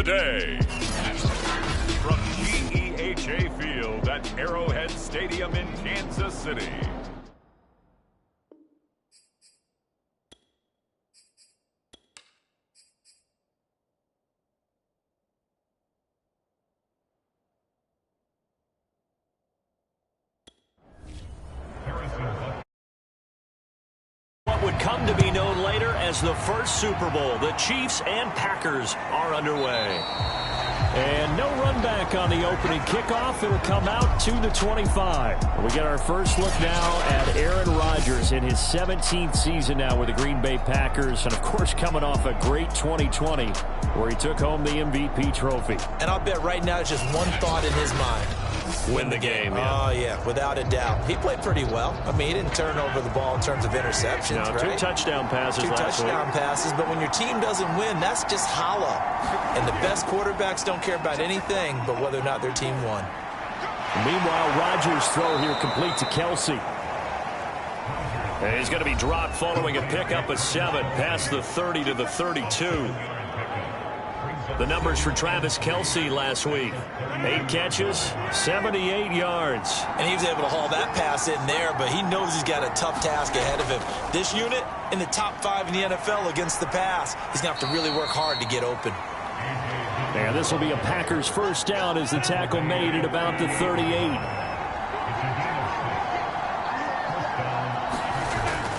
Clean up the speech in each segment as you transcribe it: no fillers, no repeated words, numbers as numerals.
today. From GEHA Field at Arrowhead Stadium in Kansas City. What would come to be known later as the first Super Bowl. The Chiefs and Packers are underway. And no run back on the opening kickoff. It'll come out to the 25. We get our first look now at Aaron Rodgers in his 17th season now with the Green Bay Packers. And, of course, coming off a great 2020 where he took home the MVP trophy. And I'll bet right now it's just one thought in his mind. Win the game, yeah. Oh, yeah, without a doubt. He played pretty well. I mean, he didn't turn over the ball in terms of interceptions, no, right? 2 touchdown passes last week. 2 touchdown passes, but when your team doesn't win, that's just hollow. And the best quarterbacks don't care about anything but whether or not their team won. Meanwhile, Rodgers' throw here complete to Kelsey. And he's going to be dropped following a pickup of 7 past the 30 to the 32. The numbers for Travis Kelsey last week. 8 catches, 78 yards. And he was able to haul that pass in there, but he knows he's got a tough task ahead of him. This unit in the top 5 in the NFL against the pass. He's going to have to really work hard to get open. And this will be a Packers first down as the tackle made at about the 38.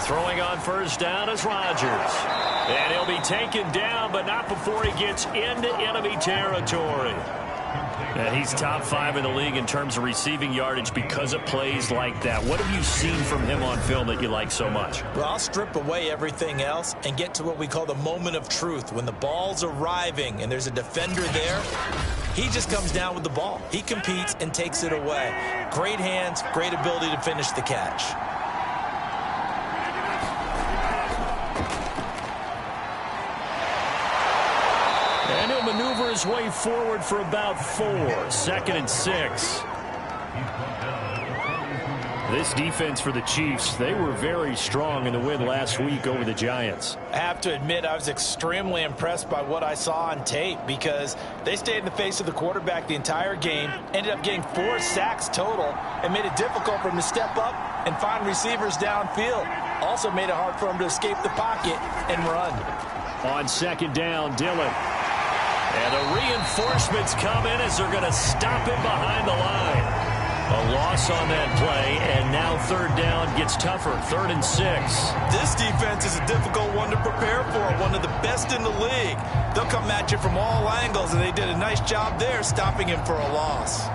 Throwing on first down is Rodgers. And he'll be taken down, but not before he gets into enemy territory. And he's top 5 in the league in terms of receiving yardage because of plays like that. What have you seen from him on film that you like so much? Well, I'll strip away everything else and get to what we call the moment of truth. When the ball's arriving and there's a defender there, he just comes down with the ball. He competes and takes it away. Great hands, great ability to finish the catch. And he'll maneuver his way forward for about 4. 2nd and 6. This defense for the Chiefs, they were very strong in the win last week over the Giants. I have to admit, I was extremely impressed by what I saw on tape because they stayed in the face of the quarterback the entire game, ended up getting 4 sacks total, and made it difficult for him to step up and find receivers downfield. Also made it hard for him to escape the pocket and run. On 2nd down, Dillon. And the reinforcements come in as they're going to stop him behind the line. A loss on that play, and now 3rd down gets tougher. 3rd and 6. This defense is a difficult one to prepare for, one of the best in the league. They'll come at you from all angles, and they did a nice job there stopping him for a loss.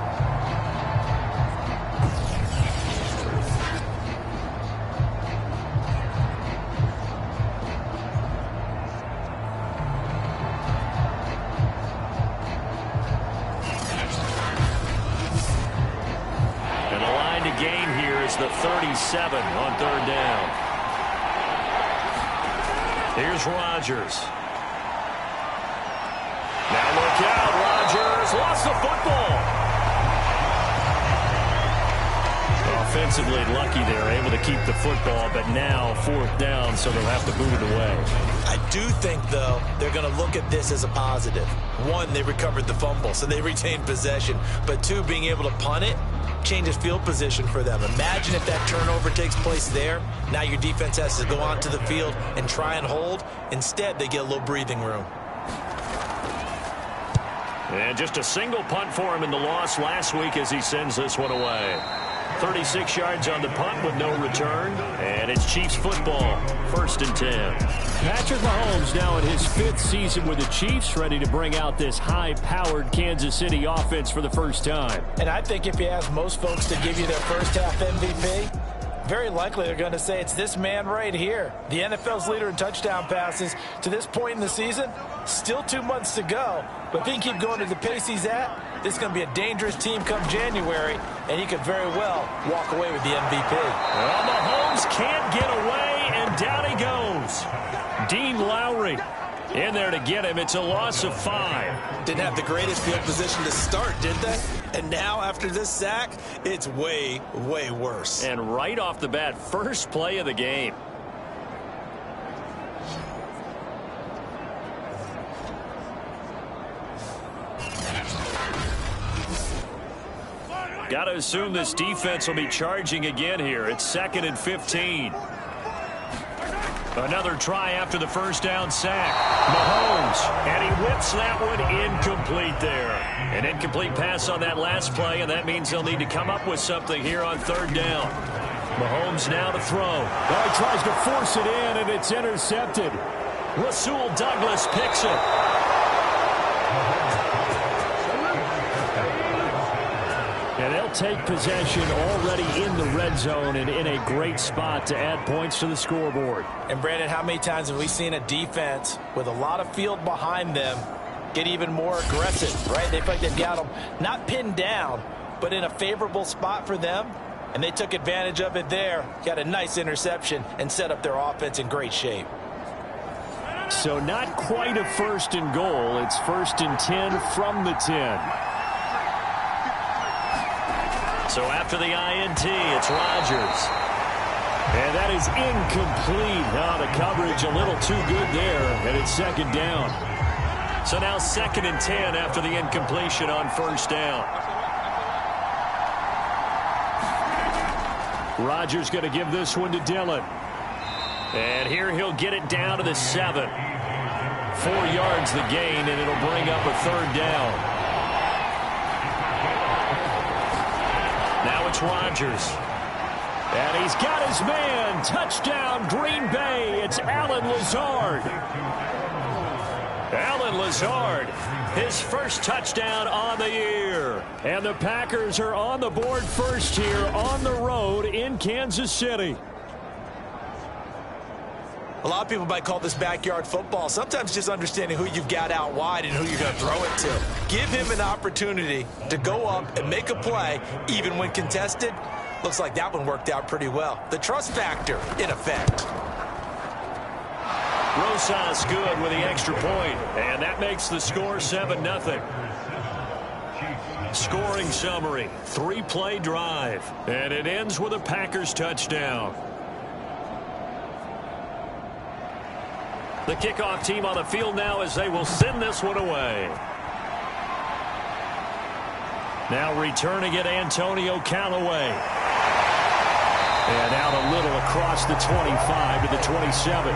The 37 on 3rd down. Here's Rodgers. Now look out. Rodgers lost the football. Offensively lucky they're able to keep the football, but now 4th down, so they'll have to boot it away. I do think, though, they're going to look at this as a positive. 1, they recovered the fumble, so they retained possession. But 2, being able to punt it changes field position for them. Imagine if that turnover takes place there. Now your defense has to go onto the field and try and hold. Instead, they get a little breathing room. And just a single punt for him in the loss last week as he sends this one away. 36 yards on the punt with no return. And it's Chiefs football. 1st and 10. Patrick Mahomes now in his 5th season with the Chiefs, ready to bring out this high-powered Kansas City offense for the first time. And I think if you ask most folks to give you their first half MVP, very likely they're going to say it's this man right here. The NFL's leader in touchdown passes to this point in the season. Still 2 months to go. But if he can keep going at the pace he's at, this is going to be a dangerous team come January, and he could very well walk away with the MVP. Well, Mahomes can't get away, and down he goes. Dean Lowry in there to get him. It's a loss of 5. Didn't have the greatest field position to start, did they? And now, after this sack, it's way, way worse. And right off the bat, first play of the game. Got to assume this defense will be charging again here. It's 2nd and 15. Another try after the first down sack. Mahomes, and he whips that one incomplete there. An incomplete pass on that last play, and that means they'll need to come up with something here on 3rd down. Mahomes now to throw. Well, he tries to force it in, and it's intercepted. Rasul Douglas picks it. And they'll take possession already in the red zone and in a great spot to add points to the scoreboard. And, Brandon, how many times have we seen a defense with a lot of field behind them get even more aggressive, right? They feel like they've got them not pinned down, but in a favorable spot for them, and they took advantage of it there. Got a nice interception and set up their offense in great shape. So not quite a 1st and goal. It's 1st and 10 from the 10. So after the INT, it's Rodgers. And that is incomplete. Oh, the coverage a little too good there, and it's 2nd down. So now 2nd and 10 after the incompletion on 1st down. Rodgers going to give this one to Dillon. And here he'll get it down to the 7. 4 yards the gain, and it'll bring up a 3rd down. Now it's Rodgers. And he's got his man. Touchdown, Green Bay. It's Allen Lazard. Allen Lazard, his first touchdown on the year. And the Packers are on the board first here on the road in Kansas City. A lot of people might call this backyard football. Sometimes just understanding who you've got out wide and who you're going to throw it to. Give him an opportunity to go up and make a play, even when contested. Looks like that one worked out pretty well. The trust factor, in effect. Rosas good with the extra point, and that makes the score 7-0. Scoring summary, 3-play drive, and it ends with a Packers touchdown. The kickoff team on the field now as they will send this one away. Now returning it, Antonio Callaway. And out a little across the 25 to the 27.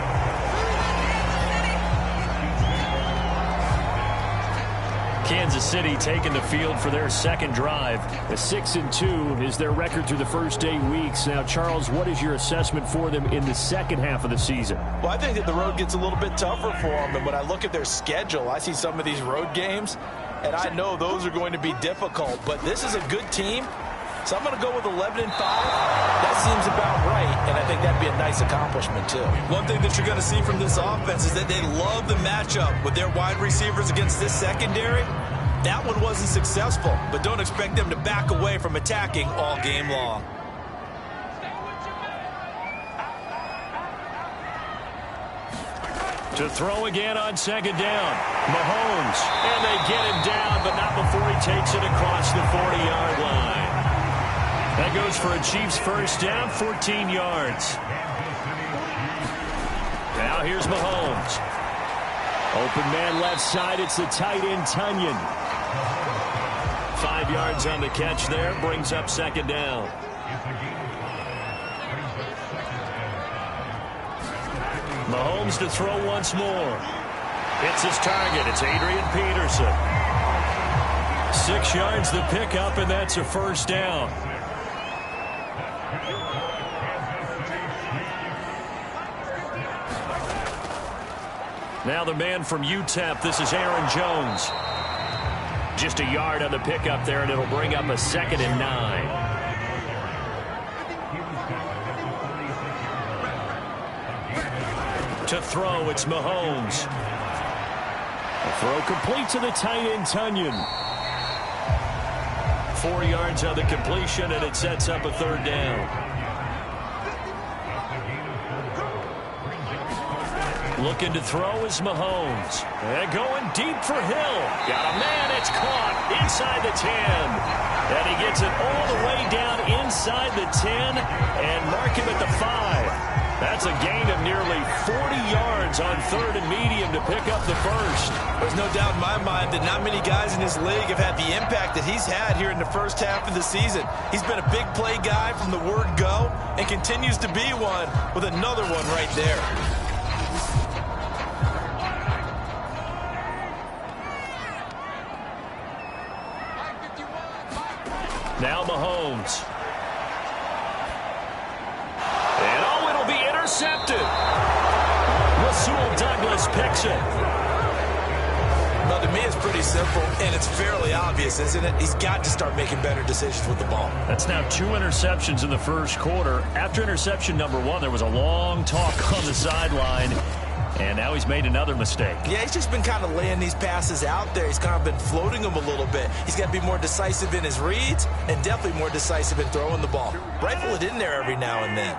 Kansas City taking the field for their 2nd drive. A 6-2 is their record through the first 8 weeks. Now, Charles, what is your assessment for them in the second half of the season? Well, I think that the road gets a little bit tougher for them. And when I look at their schedule, I see some of these road games, and I know those are going to be difficult. But this is a good team, so I'm going to go with 11-5. That seems about right, and I think that'd be a nice accomplishment, too. One thing that you're going to see from this offense is that they love the matchup with their wide receivers against this secondary. That one wasn't successful, but don't expect them to back away from attacking all game long. To throw again on 2nd down. Mahomes, and they get him down, but not before he takes it across the 40-yard line. That goes for a Chiefs first down, 14 yards. Now here's Mahomes. Open man left side, it's the tight end, Tunyon. 5 yards on the catch there, brings up 2nd down. Mahomes to throw once more. It's his target. It's Adrian Peterson. 6 yards the pickup, and that's a first down. Now the man from UTEP, this is Aaron Jones. Just a yard on the pickup there, and it'll bring up a 2nd and 9. To throw, it's Mahomes. A throw complete to the tight end, Tunyon. 4 yards on the completion, and it sets up a 3rd down. Looking to throw is Mahomes. And going deep for Hill. Got a man, it's caught inside the 10. And he gets it all the way down inside the 10 and mark him at the 5. That's a gain of nearly 40 yards on 3rd and medium to pick up the first. There's no doubt in my mind that not many guys in this league have had the impact that he's had here in the first half of the season. He's been a big play guy from the word go and continues to be one with another one right there. Now Mahomes. And oh, it'll be intercepted. Rasul Douglas picks it. Well, to me, it's pretty simple, and it's fairly obvious, isn't it? He's got to start making better decisions with the ball. That's now 2 interceptions in the first quarter. After interception number 1, there was a long talk on the sideline. And now he's made another mistake. Yeah, he's just been kind of laying these passes out there. He's kind of been floating them a little bit. He's got to be more decisive in his reads and definitely more decisive in throwing the ball. Rifle it in there every now and then.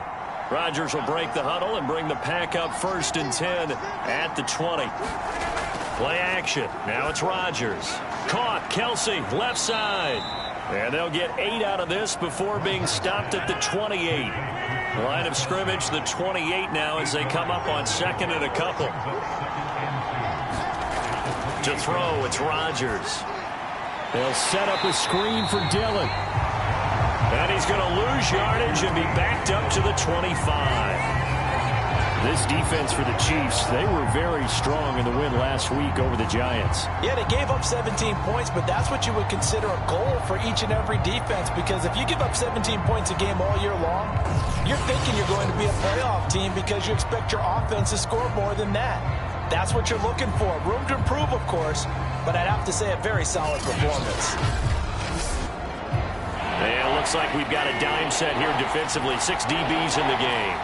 Rodgers will break the huddle and bring the Pack up 1st and 10 at the 20. Play action. Now it's Rodgers. Caught. Kelsey, left side. And they'll get 8 out of this before being stopped at the 28. Line of scrimmage, the 28 now as they come up on 2nd and a couple. To throw, it's Rodgers. They'll set up a screen for Dillon. And he's going to lose yardage and be backed up to the 25. This defense for the Chiefs, they were very strong in the win last week over the Giants. Yeah, they gave up 17 points, but that's what you would consider a goal for each and every defense, because if you give up 17 points a game all year long, you're thinking you're going to be a playoff team because you expect your offense to score more than that. That's what you're looking for. Room to improve, of course, but I'd have to say a very solid performance. And it looks like we've got a dime set here defensively. 6 DBs in the game.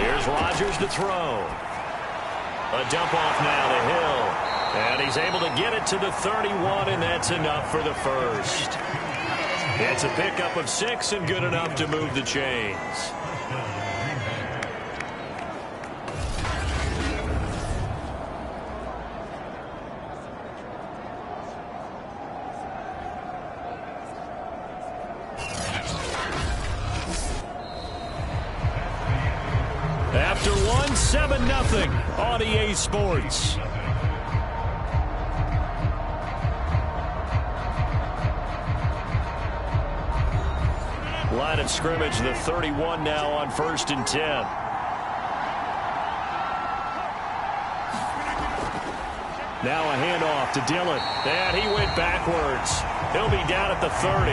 Here's Rodgers to throw. A dump off now to Hill. And he's able to get it to the 31, and that's enough for the first. It's a pickup of 6 and good enough to move the chains. After 1, 7-0 on EA Sports. Line of scrimmage, the 31 now on 1st and 10. Now a handoff to Dillon. And he went backwards. He'll be down at the 30.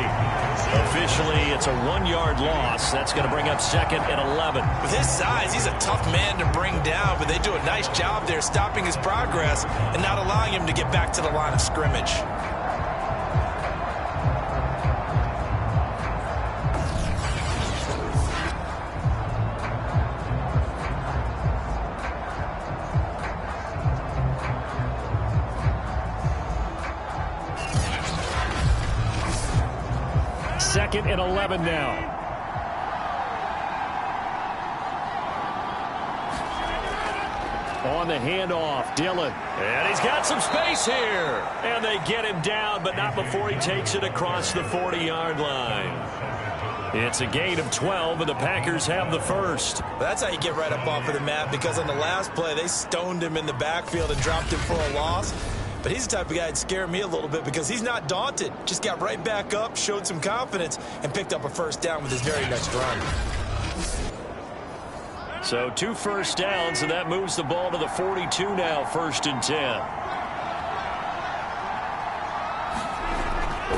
Officially, it's a 1-yard loss. That's going to bring up 2nd and 11. With his size, he's a tough man to bring down, but they do a nice job there stopping his progress and not allowing him to get back to the line of scrimmage. Second and 11 now. On the handoff, Dillon. And he's got some space here. And they get him down, but not before he takes it across the 40-yard line. It's a gain of 12, and the Packers have the first. That's how you get right up off of the mat, because on the last play, they stoned him in the backfield and dropped him for a loss. But he's the type of guy that scared me a little bit because he's not daunted. Just got right back up, showed some confidence, and picked up a first down with his very next run. So 2 first downs, and that moves the ball to the 42 now, 1st and 10.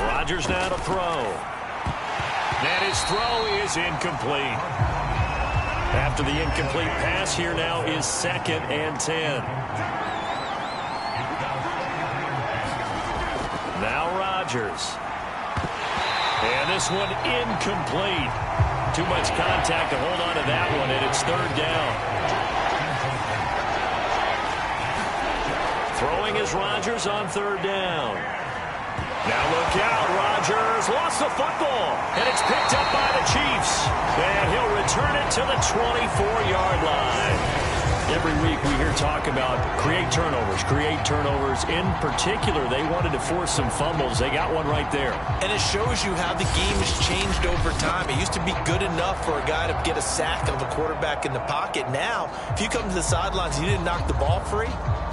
Rodgers now to throw. And his throw is incomplete. After the incomplete pass, here now is 2nd and 10. Now Rodgers. And this one incomplete. Too much contact to hold on to that one, and it's 3rd down. Throwing is Rodgers on 3rd down. Now look out, Rodgers lost the football, and it's picked up by the Chiefs. And he'll return it to the 24-yard line. Every week we hear talk about create turnovers. In particular, they wanted to force some fumbles. They got one right there. And it shows you how the game has changed over time. It used to be good enough for a guy to get a sack of a quarterback in the pocket. Now, if you come to the sidelines and you didn't knock the ball free,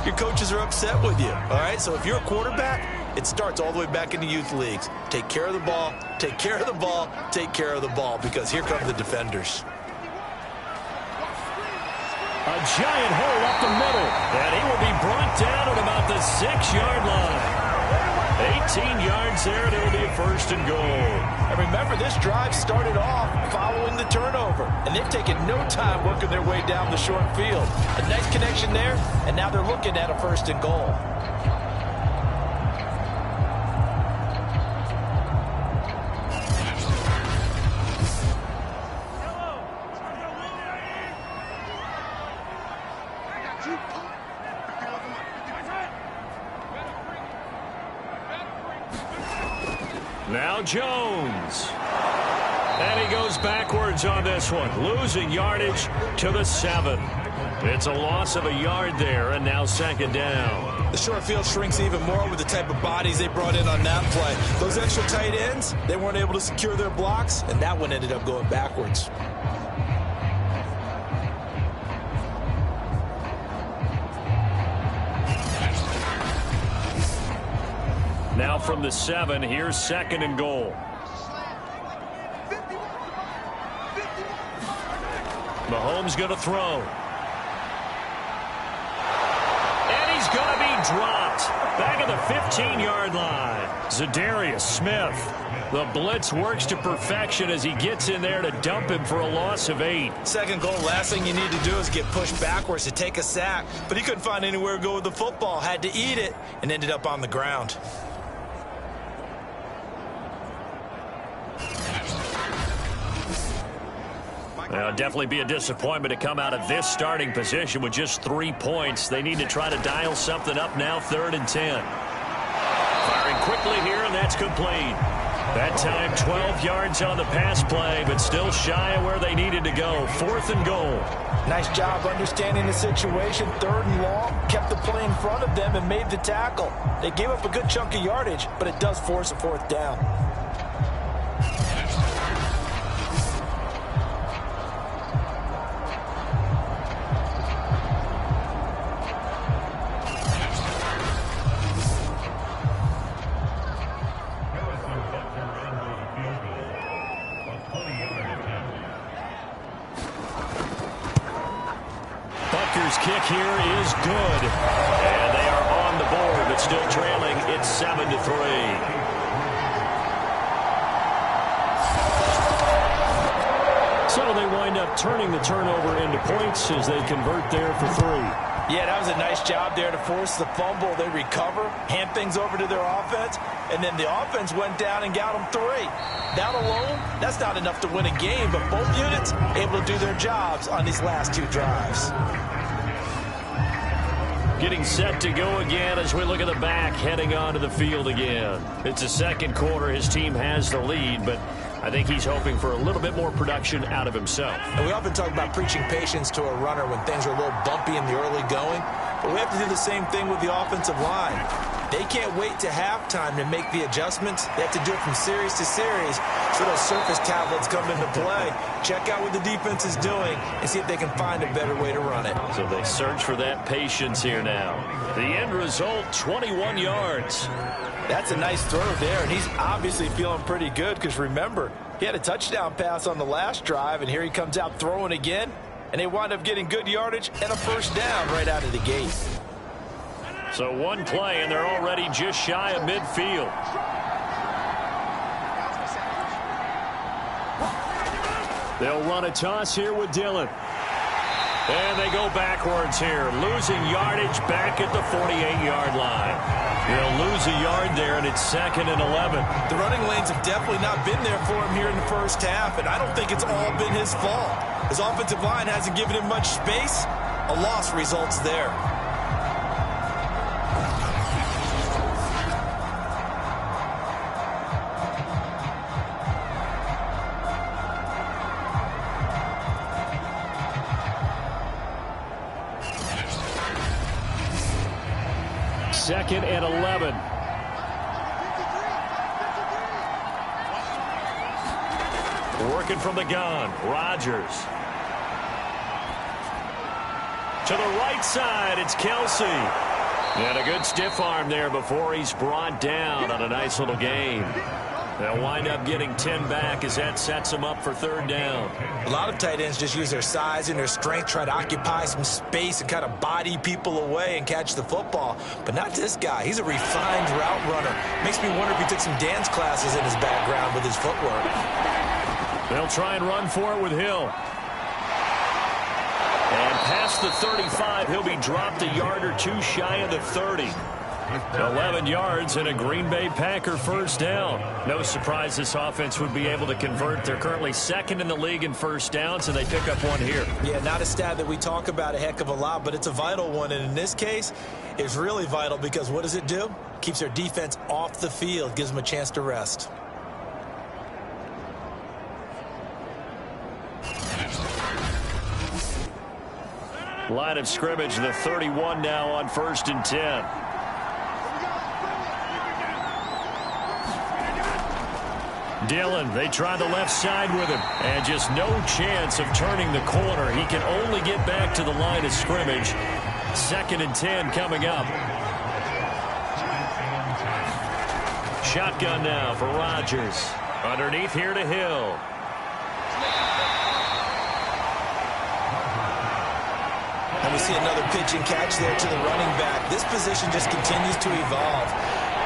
your coaches are upset with you. All right, so if you're a quarterback, it starts all the way back in the youth leagues. Take care of the ball, take care of the ball, take care of the ball, because here come the defenders. A giant hole up the middle, and he will be brought down at about the 6-yard line. 18 yards there, and it'll be a first and goal. And remember, this drive started off following the turnover, and they've taken no time working their way down the short field. A nice connection there, and now they're looking at a first and goal. Now Jones. And he goes backwards on this one, losing yardage to the 7. It's a loss of a yard there, and now second down. The short field shrinks even more with the type of bodies they brought in on that play. Those extra tight ends, they weren't able to secure their blocks, and that one ended up going backwards. Now from the 7, here's second and goal. Mahomes going to throw. And he's going to be dropped. Back at the 15-yard line. Zadarius Smith. The blitz works to perfection as he gets in there to dump him for a loss of 8. Second goal, last thing you need to do is get pushed backwards to take a sack. But he couldn't find anywhere to go with the football. Had to eat it and ended up on the ground. Well, definitely be a disappointment to come out of this starting position with just 3 points. They need to try to dial something up now, 3rd and 10. Firing quickly here, and that's complete. That time 12 yards on the pass play, but still shy of where they needed to go. 4th and goal. Nice job understanding the situation. 3rd and long, kept the play in front of them and made the tackle. They gave up a good chunk of yardage, but it does force a 4th down. Kick here is good. And they are on the board, but still trailing. It's 7-3. So they wind up turning the turnover into points as they convert there for 3. Yeah, that was a nice job there to force the fumble. They recover, hand things over to their offense, and then the offense went down and got them 3. That alone, that's not enough to win a game, but both units able to do their jobs on these last 2 drives. Getting set to go again as we look at the back, heading onto the field again. It's the second quarter. His team has the lead, but I think he's hoping for a little bit more production out of himself. And we often talk about preaching patience to a runner when things are a little bumpy in the early going, but we have to do the same thing with the offensive line. They can't wait to halftime to make the adjustments. They have to do it from series to series so those surface tablets come into play. Check out what the defense is doing and see if they can find a better way to run it. So they search for that patience here now. The end result, 21 yards. That's a nice throw there, and he's obviously feeling pretty good because, remember, he had a touchdown pass on the last drive, and here he comes out throwing again, and they wind up getting good yardage and a first down right out of the gate. So one play, and they're already just shy of midfield. They'll run a toss here with Dillon. And they go backwards here, losing yardage back at the 48-yard line. They'll lose a yard there, and it's 2nd and 11. The running lanes have definitely not been there for him here in the first half, and I don't think it's all been his fault. His offensive line hasn't given him much space. A loss results there. 2nd and 11. Working from the gun, Rodgers. To the right side, it's Kelsey. And a good stiff arm there before he's brought down on a nice little gain. They'll wind up getting 10 back as that sets them up for 3rd down. A lot of tight ends just use their size and their strength, try to occupy some space and kind of body people away and catch the football. But not this guy. He's a refined route runner. Makes me wonder if he took some dance classes in his background with his footwork. They'll try and run for it with Hill. And past the 35, he'll be dropped a yard or two shy of the 30. 11 yards and a Green Bay Packer 1st down. No surprise this offense would be able to convert. They're currently 2nd in the league in 1st downs, and they pick up one here. Yeah, not a stat that we talk about a heck of a lot, but it's a vital one. And in this case, it's really vital because what does it do? Keeps their defense off the field, gives them a chance to rest. Line of scrimmage, the 31 now on 1st and 10. Dillon, they try the left side with him, and just no chance of turning the corner. He can only get back to the line of scrimmage. 2nd and 10 coming up. Shotgun now for Rodgers. Underneath here to Hill. And we see another pitch and catch there to the running back. This position just continues to evolve.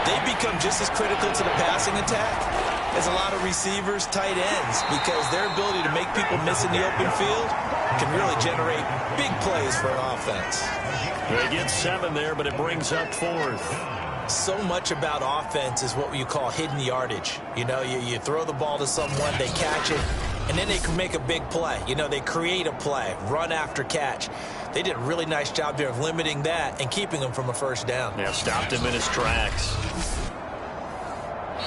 They become just as critical to the passing attack as a lot of receivers, tight ends, because their ability to make people miss in the open field can really generate big plays for an offense. They get 7 there, but it brings up 4th. So much about offense is what you call hidden yardage. You know, you throw the ball to someone, they catch it, and then they can make a big play. You know, they create a play, run after catch. They did a really nice job there of limiting that and keeping him from a 1st down. Yeah, stopped him in his tracks.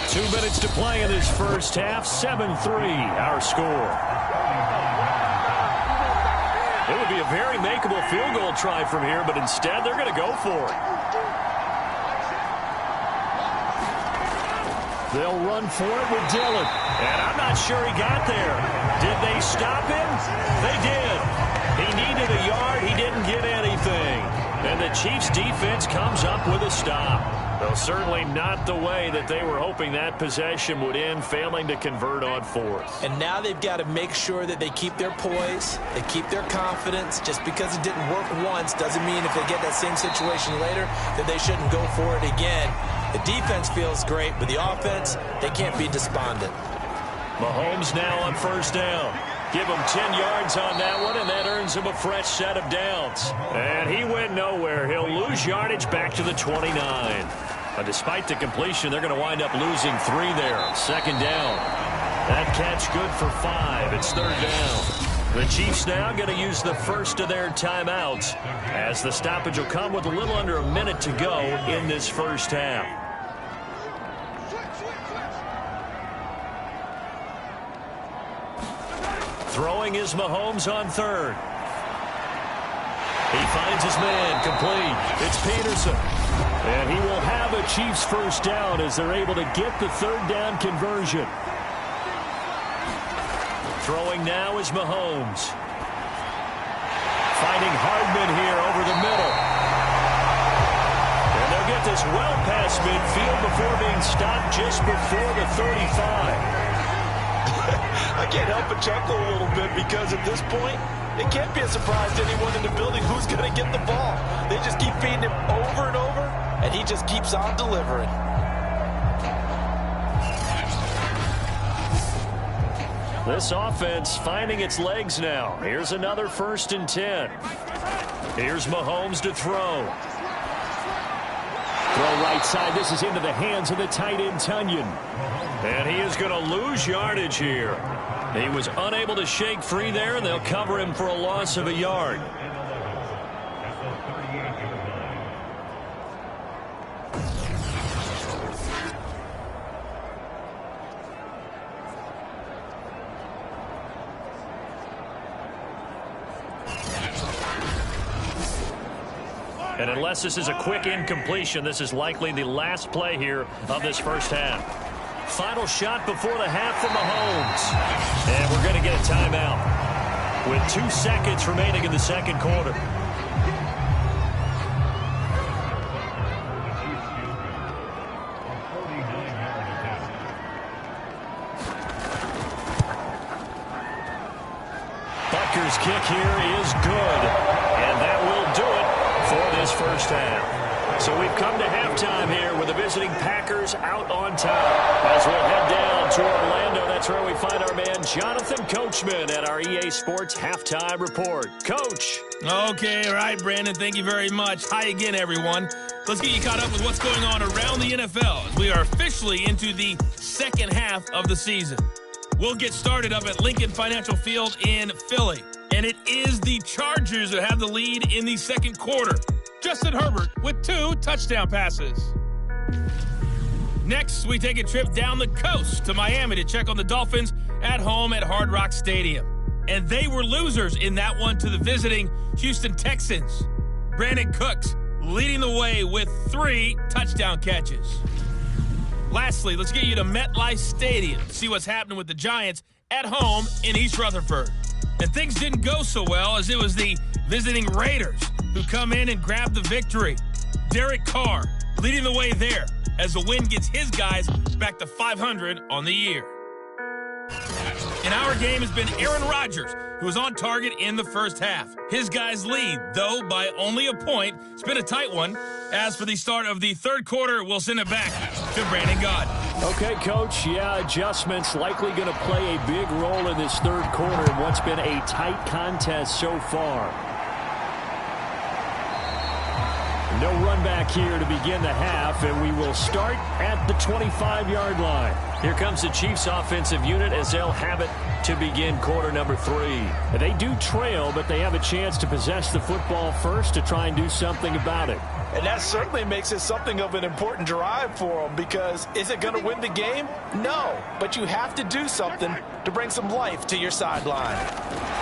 2 minutes to play in this 1st half. 7-3, our score. It would be a very makeable field goal try from here, but instead they're going to go for it. They'll run for it with Dillon. And I'm not sure he got there. Did they stop him? They did. He needed a yard. He didn't get anything. And the Chiefs' defense comes up with a stop. Though certainly not the way that they were hoping that possession would end, failing to convert on 4th. And now they've got to make sure that they keep their poise, they keep their confidence. Just because it didn't work once doesn't mean if they get that same situation later that they shouldn't go for it again. The defense feels great, but the offense, they can't be despondent. Mahomes now on 1st down. Give him 10 yards on that one, and that earns him a fresh set of downs. And he went nowhere. He'll lose yardage back to the 29. But despite the completion, they're going to wind up losing 3 there. 2nd down. That catch good for 5. It's 3rd down. The Chiefs now going to use the first of their timeouts as the stoppage will come with a little under a minute to go in this 1st half. Throwing is Mahomes on 3rd. He finds his man complete. It's Peterson. And he will have a Chiefs 1st down as they're able to get the 3rd down conversion. Throwing now is Mahomes. Finding Hardman here over the middle. And they'll get this well past midfield before being stopped just before the 35. I can't help but chuckle a little bit because at this point, it can't be a surprise to anyone in the building who's going to get the ball. They just keep feeding him over and over, and he just keeps on delivering. This offense finding its legs now. Here's another 1st and 10. Here's Mahomes to throw. Throw right side. This is into the hands of the tight end, Tunyon. And he is going to lose yardage here. He was unable to shake free there, and they'll cover him for a loss of a yard. And unless this is a quick incompletion, this is likely the last play here of this first half. Final shot before the half from Mahomes. And we're going to get a timeout with 2 seconds remaining in the second quarter. Butker's kick here is good. And that will do it for this first half. So we've come to halftime here with the visiting Packers out on top. As we'll head down to Orlando, that's where we find our man Jonathan Coachman at our EA Sports Halftime Report. Coach. Okay, all right, Brandon, thank you very much. Hi again, everyone. Let's get you caught up with what's going on around the NFL as we are officially into the second half of the season. We'll get started up at Lincoln Financial Field in Philly. And it is the Chargers that have the lead in the second quarter. Justin Herbert with 2 touchdown passes. Next, we take a trip down the coast to Miami to check on the Dolphins at home at Hard Rock Stadium. And they were losers in that one to the visiting Houston Texans. Brandon Cooks leading the way with 3 touchdown catches. Lastly, let's get you to MetLife Stadium to see what's happening with the Giants at home in East Rutherford. And things didn't go so well as it was the visiting Raiders who come in and grab the victory. Derek Carr leading the way there as the win gets his guys back to 500 on the year. In our game has been Aaron Rodgers, who was on target in the first half. His guys lead, though, by only a point. It's been a tight one. As for the start of the third quarter, we'll send it back to Brandon Gaud. Okay, Coach. Yeah, adjustments likely going to play a big role in this third quarter in what's been a tight contest so far. No run back here to begin the half, and we will start at the 25-yard line. Here comes the Chiefs offensive unit as they'll have it to begin quarter number 3. And they do trail, but they have a chance to possess the football first to try and do something about it. And that certainly makes it something of an important drive for them, because is it going to win the game? No, but you have to do something to bring some life to your sideline.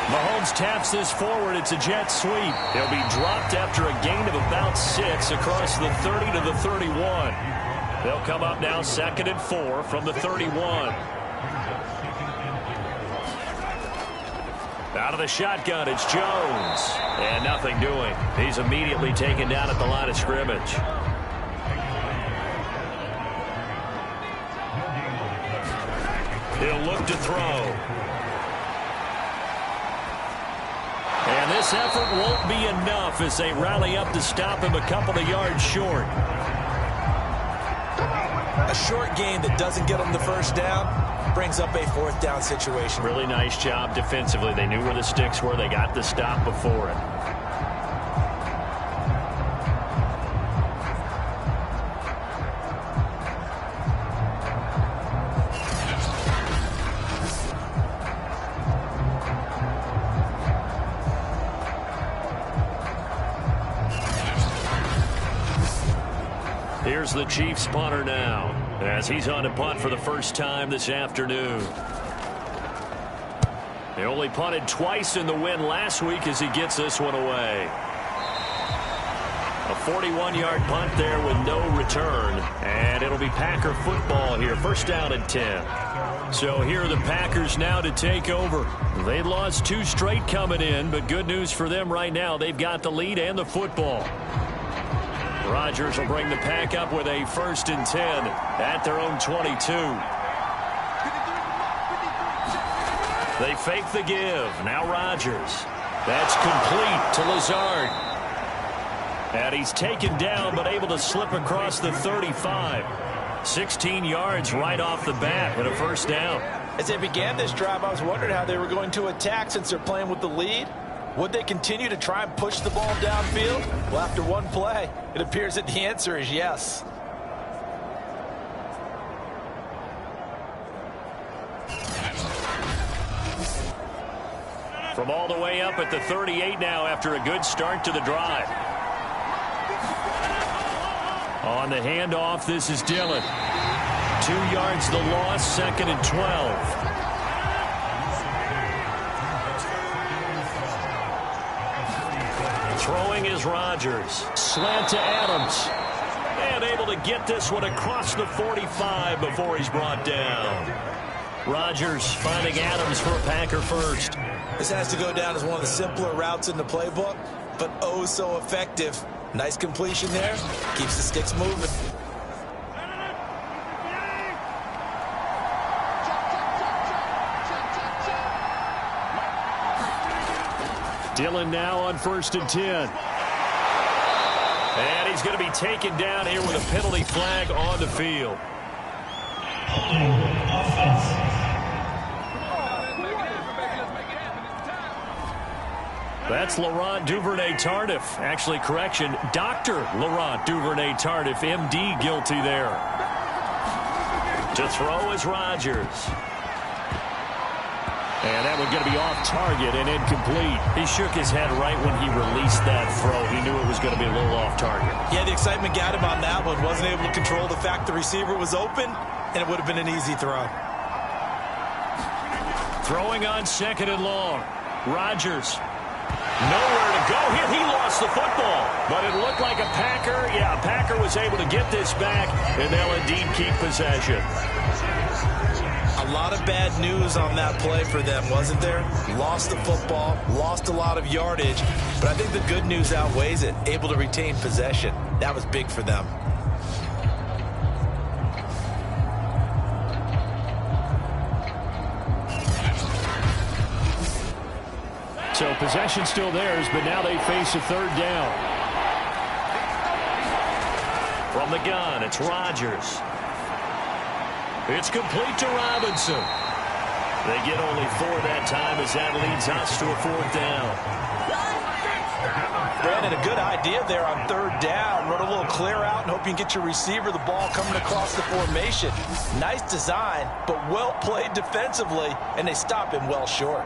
Mahomes taps this forward. It's a jet sweep. He'll be dropped after a gain of about 6 across the 30 to the 31. They'll come up now 2nd and 4 from the 31. Out of the shotgun, it's Jones. And nothing doing. He's immediately taken down at the line of scrimmage. He'll look to throw. And this effort won't be enough as they rally up to stop him a couple of yards short. A short gain that doesn't get them the first down brings up a 4th down situation. Really nice job defensively. They knew where the sticks were. They got the stop before it. Here's the Chiefs punter now, as he's on to punt for the first time this afternoon. He only punted twice in the win last week as he gets this one away. A 41-yard punt there with no return, and it'll be Packer football here, 1st down and 10. So here are the Packers now to take over. They lost 2 straight coming in, but good news for them right now. They've got the lead and the football. Rodgers will bring the Pack up with a 1st and 10 at their own 22. They fake the give. Now Rodgers. That's complete to Lazard. And he's taken down but able to slip across the 35. 16 yards right off the bat with a 1st down. As they began this drive, I was wondering how they were going to attack since they're playing with the lead. Would they continue to try and push the ball downfield? Well, after one play, it appears that the answer is yes. From all the way up at the 38 now after a good start to the drive. On the handoff, this is Dillon. 2 yards the loss, 2nd and 12. Throwing is Rodgers. Slant to Adams. And able to get this one across the 45 before he's brought down. Rodgers finding Adams for a Packer first. This has to go down as one of the simpler routes in the playbook, but oh so effective. Nice completion there. Keeps the sticks moving. Dillon now on 1st and 10. And he's going to be taken down here with a penalty flag on the field. That's Laurent Duvernay-Tardif. Actually, correction, Dr. Laurent Duvernay-Tardif, MD, guilty there. To throw is Rodgers. And that one's going to be off target and incomplete. He shook his head right when he released that throw. He knew it was going to be a little off target. Yeah, the excitement got him on that one. Wasn't able to control the fact the receiver was open, and it would have been an easy throw. Throwing on 2nd and long. Rodgers. Nowhere to go here. He lost the football. But it looked like a Packer. Yeah, a Packer was able to get this back, and they'll indeed keep possession. A lot of bad news on that play for them, wasn't there? Lost the football, lost a lot of yardage, but I think the good news outweighs it. Able to retain possession. That was big for them. So possession still theirs, but now they face a 3rd down. From the gun, it's Rodgers. It's complete to Robinson. They get only 4 that time as that leads us to a 4th down. Brandon, a good idea there on 3rd down. Run a little clear out and hope you can get your receiver the ball coming across the formation. Nice design, but well played defensively, and they stop him well short.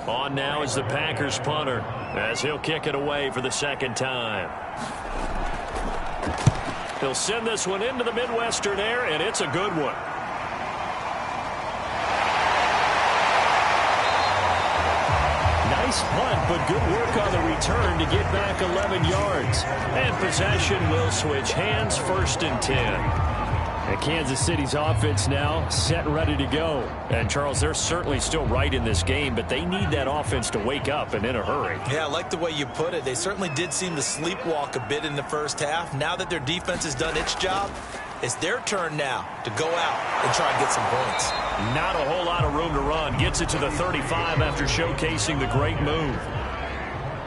On now is the Packers punter as he'll kick it away for the 2nd time. He'll send this one into the Midwestern air, and it's a good one. Nice punt, but good work on the return to get back 11 yards. And possession will switch hands, 1st and 10. And Kansas City's offense now set and ready to go. And, Charles, they're certainly still right in this game, but they need that offense to wake up and in a hurry. Yeah, I like the way you put it. They certainly did seem to sleepwalk a bit in the first half. Now that their defense has done its job, it's their turn now to go out and try and get some points. Not a whole lot of room to run. Gets it to the 35 after showcasing the great move.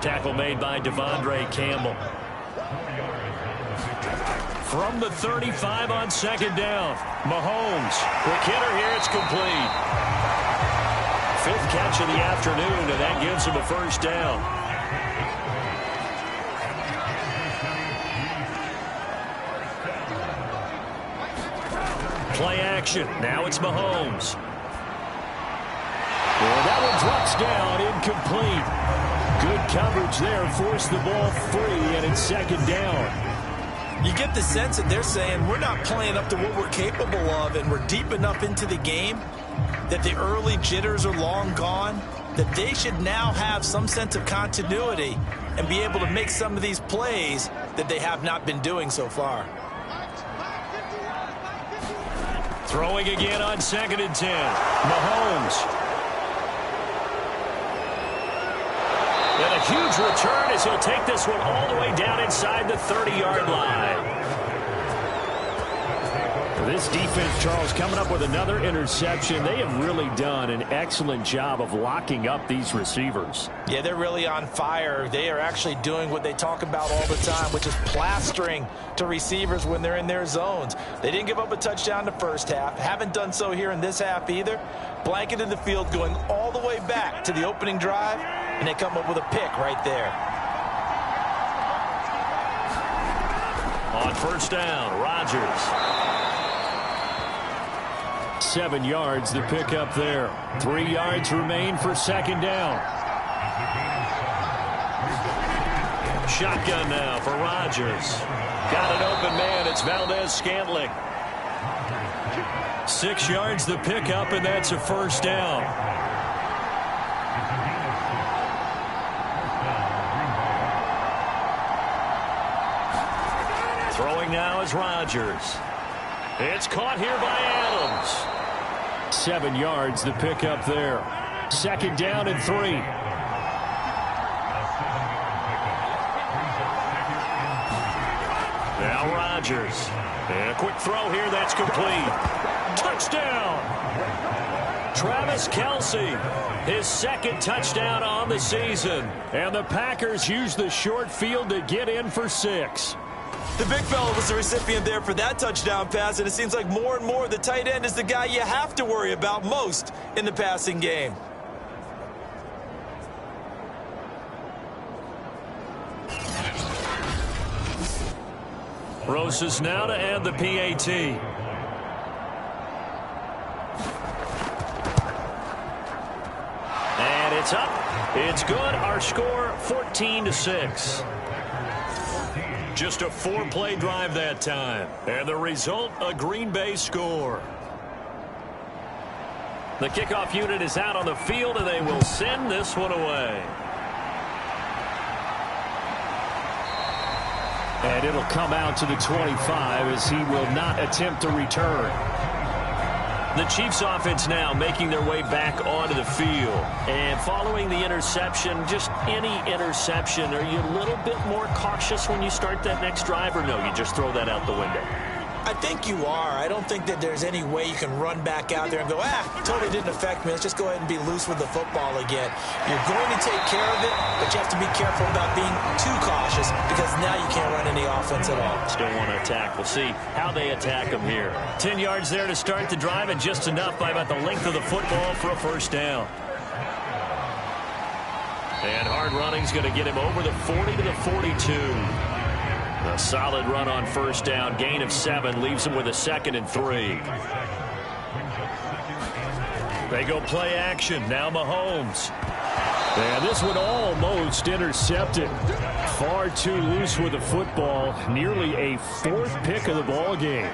Tackle made by Devondre Campbell. From the 35 on 2nd down. Mahomes. Quick hitter here. It's complete. 5th catch of the afternoon, and that gives him a 1st down. Play action. Now it's Mahomes. And that one drops down, incomplete. Good coverage there. Forced the ball free, and it's 2nd down. You get the sense that they're saying we're not playing up to what we're capable of, and we're deep enough into the game that the early jitters are long gone, that they should now have some sense of continuity and be able to make some of these plays that they have not been doing so far. Throwing again on 2nd and 10. Mahomes. And a huge return as he'll take this one all the way down inside the 30-yard line. This defense, Charles, coming up with another interception. They have really done an excellent job of locking up these receivers. Yeah, they're really on fire. They are actually doing what they talk about all the time, which is plastering to receivers when they're in their zones. They didn't give up a touchdown the first half. Haven't done so here in this half either. Blanketed the field going all the way back to the opening drive, and they come up with a pick right there. On 1st down, Rodgers. 7 yards the pickup there. 3 yards remain for 2nd down. Shotgun now for Rodgers. Got an open man. It's Valdez-Scantling. 6 yards the pickup, and that's a first down. Throwing now is Rodgers. It's caught here by Adams. 7 yards the pickup there. 2nd down and 3. Now Rodgers. And a quick throw here, that's complete. Touchdown! Travis Kelce, his 2nd touchdown on the season. And the Packers use the short field to get in for 6. The big fella was the recipient there for that touchdown pass, and it seems like more and more the tight end is the guy you have to worry about most in the passing game. Roses now to add the PAT. And it's up. It's good. Our score 14-6. Just a 4-play drive that time. And the result, a Green Bay score. The kickoff unit is out on the field, and they will send this one away. And it'll come out to the 25 as he will not attempt to return. The Chiefs offense now making their way back onto the field. And following the interception, just any interception, are you a little bit more cautious when you start that next drive, or no, you just throw that out the window? I think you are. I don't think that there's any way you can run back out there and go, totally didn't affect me. Let's just go ahead and be loose with the football again. You're going to take care of it, but you have to be careful about being too cautious because now you can't run any offense at all. Still want to attack. We'll see how they attack them here. 10 yards there to start the drive, and just enough by about the length of the football for a first down. And hard running's going to get him over the 40 to the 42. A solid run on first down. Gain of 7 leaves him with a 2nd and 3. They go play action. Now Mahomes. And this one almost intercepted. Far too loose with the football. Nearly a 4th pick of the ball game.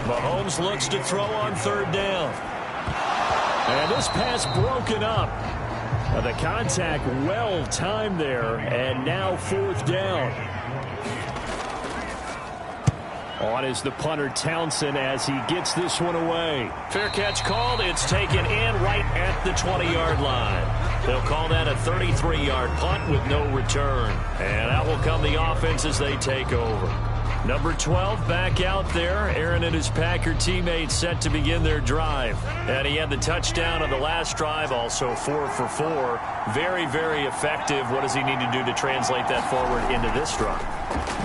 Mahomes looks to throw on 3rd down. And this pass broken up. The contact well timed there, and now 4th down. On is the punter Townsend as he gets this one away. Fair catch called. It's taken in right at the 20-yard line. They'll call that a 33-yard punt with no return. And out will come the offense as they take over. Number 12 back out there. Aaron and his Packer teammates set to begin their drive. And he had the touchdown on the last drive, also 4 for 4. Very, very effective. What does he need to do to translate that forward into this drive?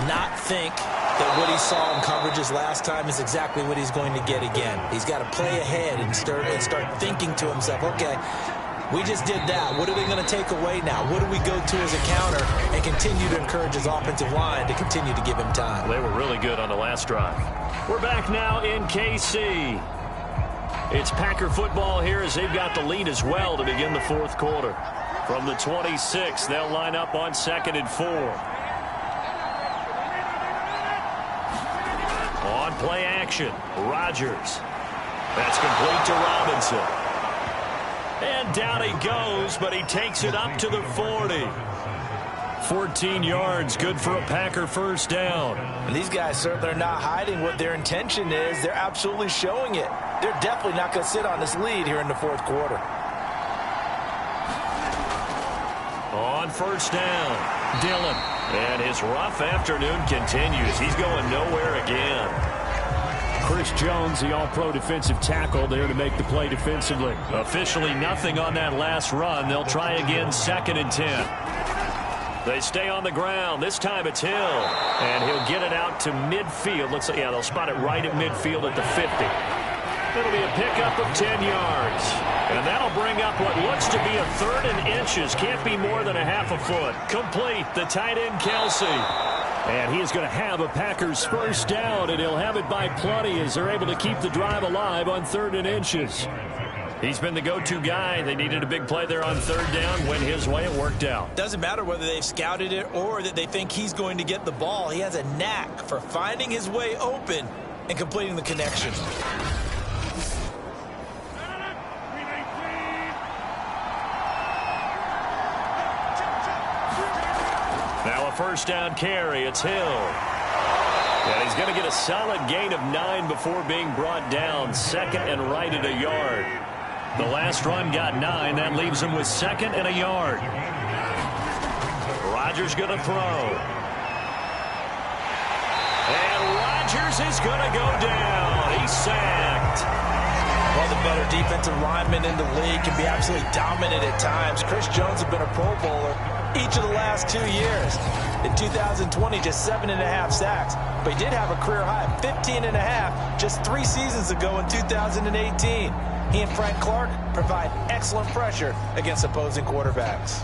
Not think that what he saw in coverages last time is exactly what he's going to get again. He's got to play ahead and start thinking to himself, okay, we just did that. What are they going to take away now? What do we go to as a counter, and continue to encourage his offensive line to continue to give him time? They were really good on the last drive. We're back now in KC. It's Packer football here as they've got the lead as well to begin the 4th quarter. From the 26, they'll line up on 2nd and 4. On play action, Rodgers. That's complete to Robinson. And down he goes, but he takes it up to the 40. 14 yards, good for a Packer first down. And these guys certainly are not hiding what their intention is. They're absolutely showing it. They're definitely not going to sit on this lead here in the 4th quarter. On first down, Dillon. And his rough afternoon continues. He's going nowhere again. Chris Jones, the all-pro defensive tackle, there to make the play defensively. Officially nothing on that last run. They'll try again, 2nd and 10. They stay on the ground. This time it's Hill. And he'll get it out to midfield. Looks like, yeah, they'll spot it right at midfield at the 50. It'll be a pickup of 10 yards. And that'll bring up what looks to be a 3rd and inches. Can't be more than a half a foot. Complete, the tight end Kelce. And he is going to have a Packers first down, and he'll have it by plenty as they're able to keep the drive alive on 3rd and inches. He's been the go-to guy. They needed a big play there on 3rd down. Went his way. It worked out. Doesn't matter whether they've scouted it or that they think he's going to get the ball. He has a knack for finding his way open and completing the connection. Now a first down carry. It's Hill. And he's going to get a solid gain of 9 before being brought down. Second and right at a yard. The last run got 9. That leaves him with second and a yard. Rodgers going to throw. And Rodgers is going to go down. He's sacked. One of the better defensive linemen in the league, can be absolutely dominant at times. Chris Jones has been a Pro Bowler each of the last 2 years. In 2020, just 7.5 sacks. But he did have a career high of 15.5 just 3 seasons ago in 2018. He and Frank Clark provide excellent pressure against opposing quarterbacks.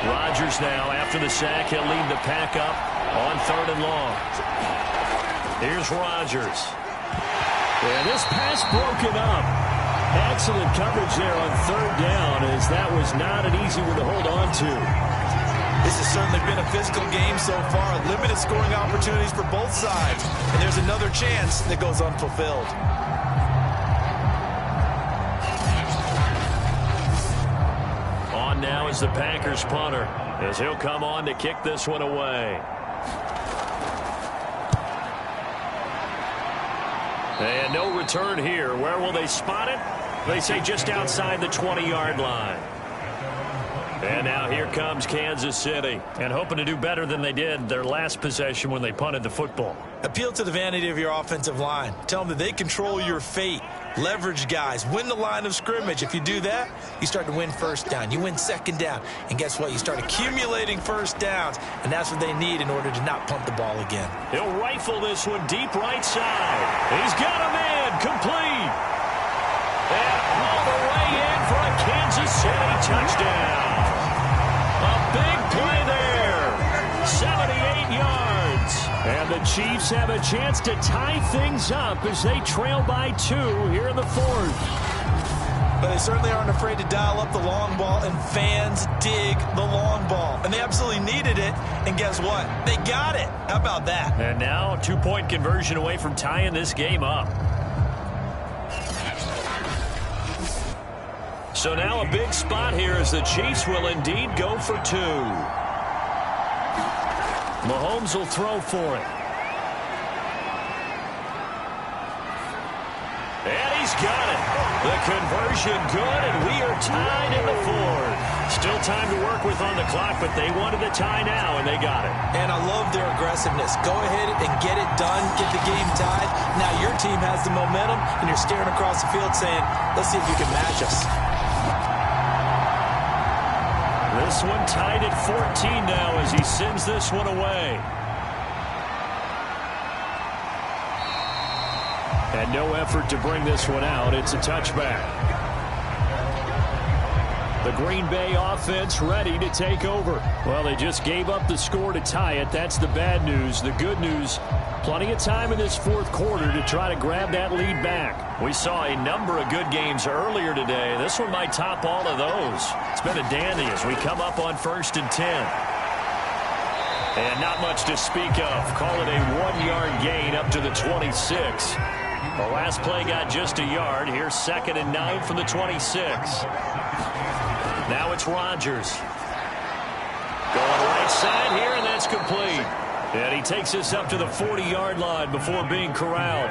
Rodgers now, after the sack, he'll lead the pack up on 3rd and long. Here's Rodgers. And this pass broken up. Excellent coverage there on 3rd down, as that was not an easy one to hold on to. This has certainly been a physical game so far. Limited scoring opportunities for both sides. And there's another chance that goes unfulfilled. On now is the Packers punter, as he'll come on to kick this one away. And no return here. Where will they spot it? They say just outside the 20-yard line. And now here comes Kansas City, and hoping to do better than they did their last possession when they punted the football. Appeal to the vanity of your offensive line. Tell them that they control your fate. Leverage guys. Win the line of scrimmage. If you do that, you start to win first down. You win second down. And guess what? You start accumulating first downs, and that's what they need in order to not punt the ball again. He'll rifle this one deep right side. He's got a man complete. And all the way in for a Kansas City touchdown. A big play there. 78 yards. And the Chiefs have a chance to tie things up as they trail by 2 here in the 4th. But they certainly aren't afraid to dial up the long ball, and fans dig the long ball. And they absolutely needed it, and guess what? They got it. How about that? And now a 2-point conversion away from tying this game up. So now a big spot here as the Chiefs will indeed go for 2. Mahomes will throw for it. And he's got it. The conversion good, and we are tied in the 4th. Still time to work with on the clock, but they wanted the tie now, and they got it. And I love their aggressiveness. Go ahead and get it done, get the game tied. Now your team has the momentum, and you're staring across the field saying, let's see if you can match us. This one tied at 14 now as he sends this one away. And no effort to bring this one out. It's a touchback. The Green Bay offense ready to take over. Well, they just gave up the score to tie it. That's the bad news. The good news, plenty of time in this 4th quarter to try to grab that lead back. We saw a number of good games earlier today. This one might top all of those. It's been a dandy as we come up on 1st and 10. And not much to speak of. Call it a 1-yard gain up to the 26. The last play got just a yard. Here's 2nd and 9 from the 26. Now it's Rodgers. Going right side here, and that's complete. And he takes us up to the 40-yard line before being corralled.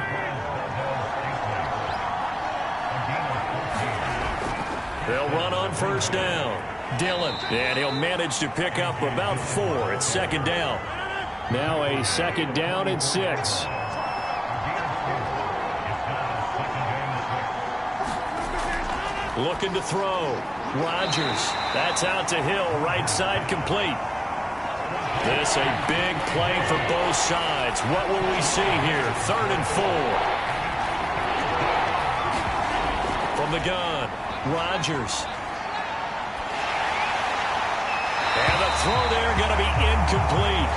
They'll run on 1st down. Dillon. And he'll manage to pick up about 4. It's 2nd down. Now a 2nd down and 6. Looking to throw. Rodgers. That's out to Hill. Right side complete. This a big play for both sides. What will we see here? 3rd and 4. From the gun. Rodgers. And the throw there going to be incomplete.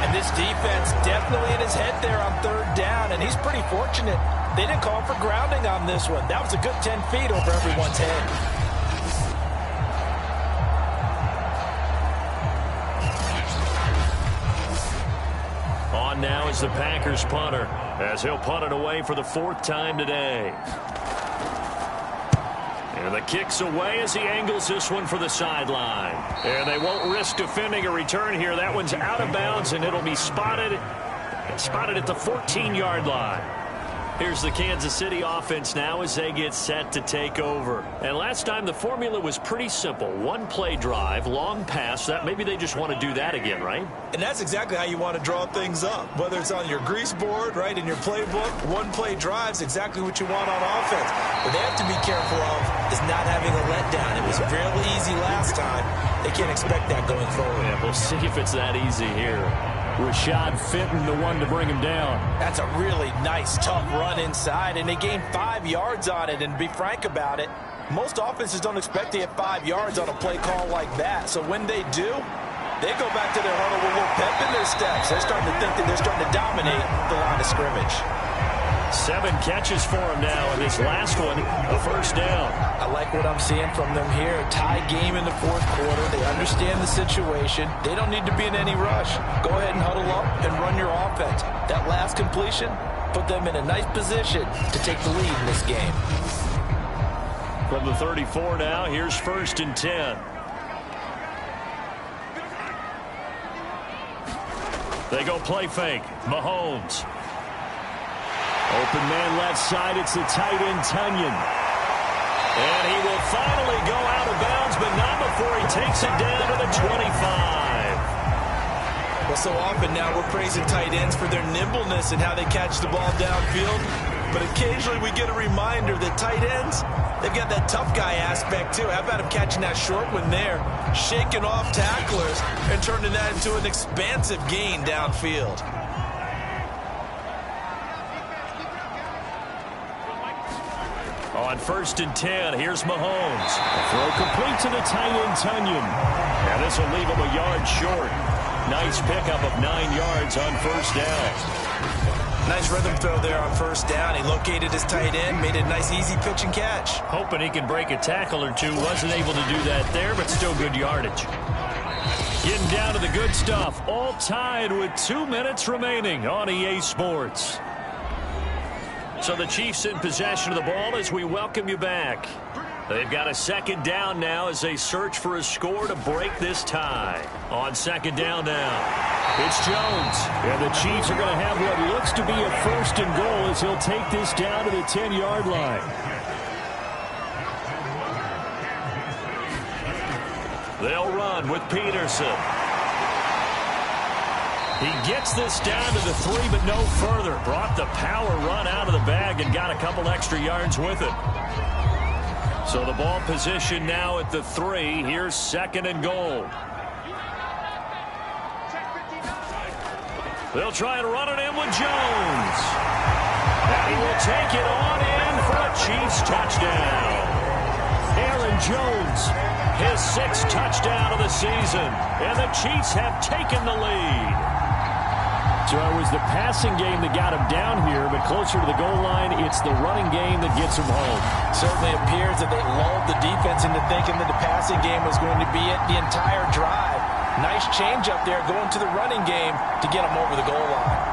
And this defense definitely in his head there on 3rd down, and he's pretty fortunate. They didn't call for grounding on this one. That was a good 10 feet over everyone's head. on now as the Packers punter, as he'll punt it away for the 4th time today. And the kick's away as he angles this one for the sideline. And they won't risk defending a return here. That one's out of bounds, and it'll be spotted at the 14-yard line. Here's the Kansas City offense now as they get set to take over. And last time the formula was pretty simple. One-play drive, long pass. That maybe they just want to do that again, right? And that's exactly how you want to draw things up. Whether it's on your grease board, right, in your playbook, one-play drive's exactly what you want on offense. What they have to be careful of is not having a letdown. It was fairly easy last time. They can't expect that going forward. Yeah, we'll see if it's that easy here. Rashad Fenton, the one to bring him down. That's a really nice, tough run inside, and they gained 5 yards on it. And to be frank about it, most offenses don't expect to get 5 yards on a play call like that. So when they do, they go back to their huddle with a little pep in their steps. They're starting to think that they're starting to dominate the line of scrimmage. 7 catches for him now, and this last one, a first down. I like what I'm seeing from them here. Tie game in the 4th quarter. They understand the situation. They don't need to be in any rush. Go ahead and huddle up and run your offense. That last completion put them in a nice position to take the lead in this game. From the 34 now, here's 1st and 10. They go play fake. Mahomes. Open man left side. It's the tight end, Tunyon. And he will finally go out of bounds, but not before he takes it down to the 25. Well, so often now we're praising tight ends for their nimbleness and how they catch the ball downfield. But occasionally we get a reminder that tight ends, they've got that tough guy aspect too. How about him catching that short one there, shaking off tacklers, and turning that into an expansive gain downfield. On 1st and 10, here's Mahomes. Throw complete to the tight end, Tunyon. And this will leave him a yard short. Nice pickup of 9 yards on 1st down. Nice rhythm throw there on 1st down. He located his tight end, made a nice easy pitch and catch. Hoping he can break a tackle or two. Wasn't able to do that there, but still good yardage. Getting down to the good stuff. All tied with 2 minutes remaining on EA Sports. So the Chiefs in possession of the ball as we welcome you back. They've got a 2nd down now as they search for a score to break this tie. On 2nd down now, it's Jones. And the Chiefs are going to have what looks to be a 1st and goal as he'll take this down to the 10-yard line. They'll run with Peterson. He gets this down to the 3, but no further. Brought the power run out of the bag and got a couple extra yards with it. So the ball position now at the 3. Here's 2nd and goal. They'll try and run it in with Jones. And he will take it on in for a Chiefs touchdown. Aaron Jones, his 6th touchdown of the season. And the Chiefs have taken the lead. So it was the passing game that got him down here, but closer to the goal line, it's the running game that gets him home. Certainly appears that they lulled the defense into thinking that the passing game was going to be it the entire drive. Nice change up there going to the running game to get him over the goal line.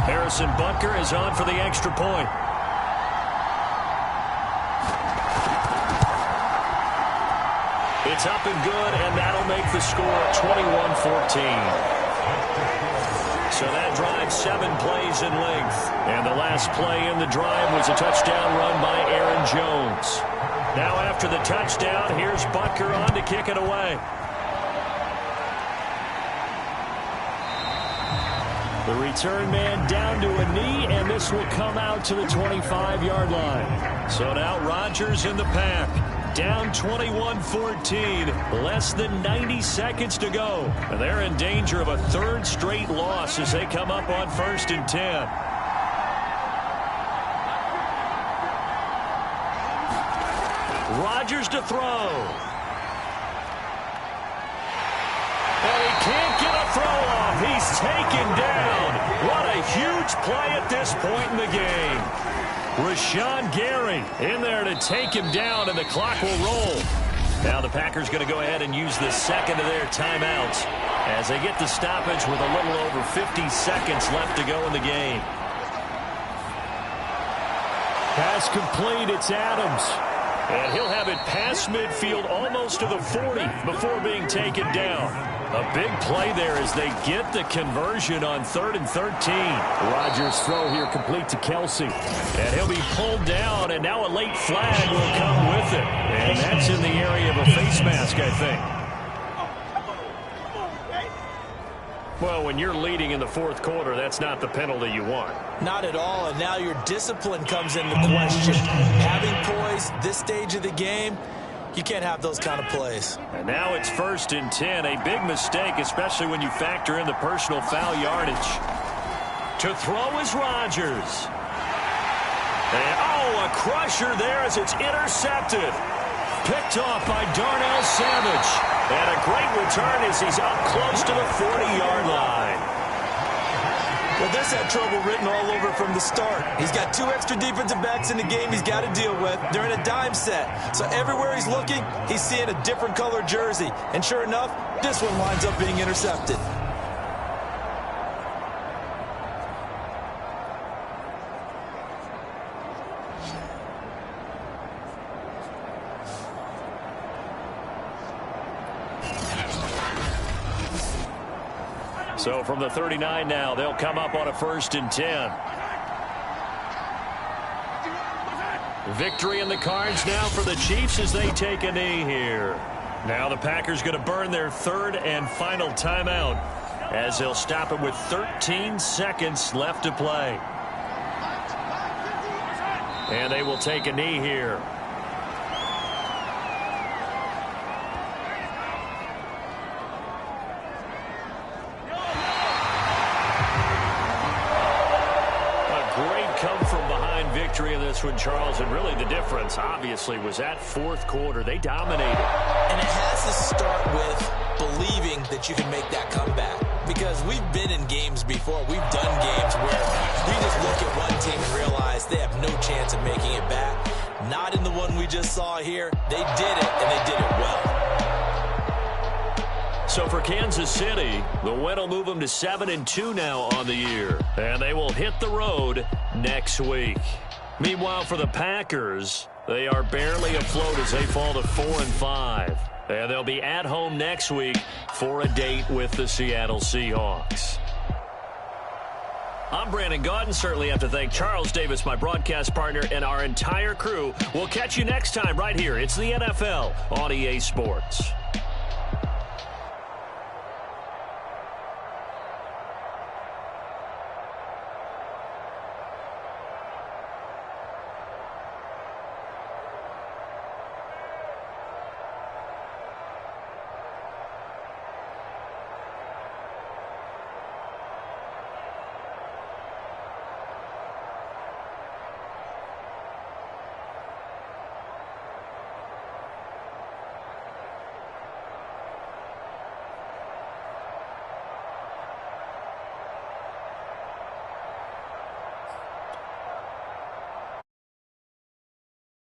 Harrison Butker is on for the extra point. It's up and good, and that'll make the score 21-14. So that drives 7 plays in length. And the last play in the drive was a touchdown run by Aaron Jones. Now after the touchdown, here's Butker on to kick it away. The return man down to a knee, and this will come out to the 25-yard line. So now Rodgers in the pack. Down 21-14, less than 90 seconds to go. And they're in danger of a 3rd straight loss as they come up on 1st and 10. Rodgers to throw. And he can't get a throw off. He's taken down. What a huge play at this point in the game. Rashawn Gary in there to take him down, and the clock will roll. Now the Packers going to go ahead and use the second of their timeouts as they get the stoppage with a little over 50 seconds left to go in the game. Pass complete. It's Adams. And he'll have it past midfield almost to the 40 before being taken down. A big play there as they get the conversion on 3rd and 13. Rodgers' throw here complete to Kelsey. And he'll be pulled down, and now a late flag will come with it. And that's in the area of a face mask, I think. Well, when you're leading in the fourth quarter, that's not the penalty you want. Not at all, and now your discipline comes into question. Having poise this stage of the game, you can't have those kind of plays. And now it's 1st and 10. A big mistake, especially when you factor in the personal foul yardage. To throw is Rodgers. And, a crusher there as it's intercepted. Picked off by Darnell Savage. And a great return as he's up close to the 40-yard line. Well, this had trouble written all over from the start. He's got 2 extra defensive backs in the game he's got to deal with. They're in a dime set. So everywhere he's looking, he's seeing a different color jersey. And sure enough, this one winds up being intercepted. So from the 39 now, they'll come up on a 1st and 10. Victory in the cards now for the Chiefs as they take a knee here. Now the Packers going to burn their 3rd and final timeout as they'll stop it with 13 seconds left to play. And they will take a knee here. Victory in this one, Charles, and really the difference, obviously, was that fourth quarter. They dominated. And it has to start with believing that you can make that comeback. Because we've been in games before. We've done games where you just look at one team and realize they have no chance of making it back. Not in the one we just saw here. They did it, and they did it well. So for Kansas City, the win will move them to 7-2 now on the year. And they will hit the road next week. Meanwhile, for the Packers, they are barely afloat as they fall to 4-5. And they'll be at home next week for a date with the Seattle Seahawks. I'm Brandon Gaudin. Certainly have to thank Charles Davis, my broadcast partner, and our entire crew. We'll catch you next time right here. It's the NFL on EA Sports.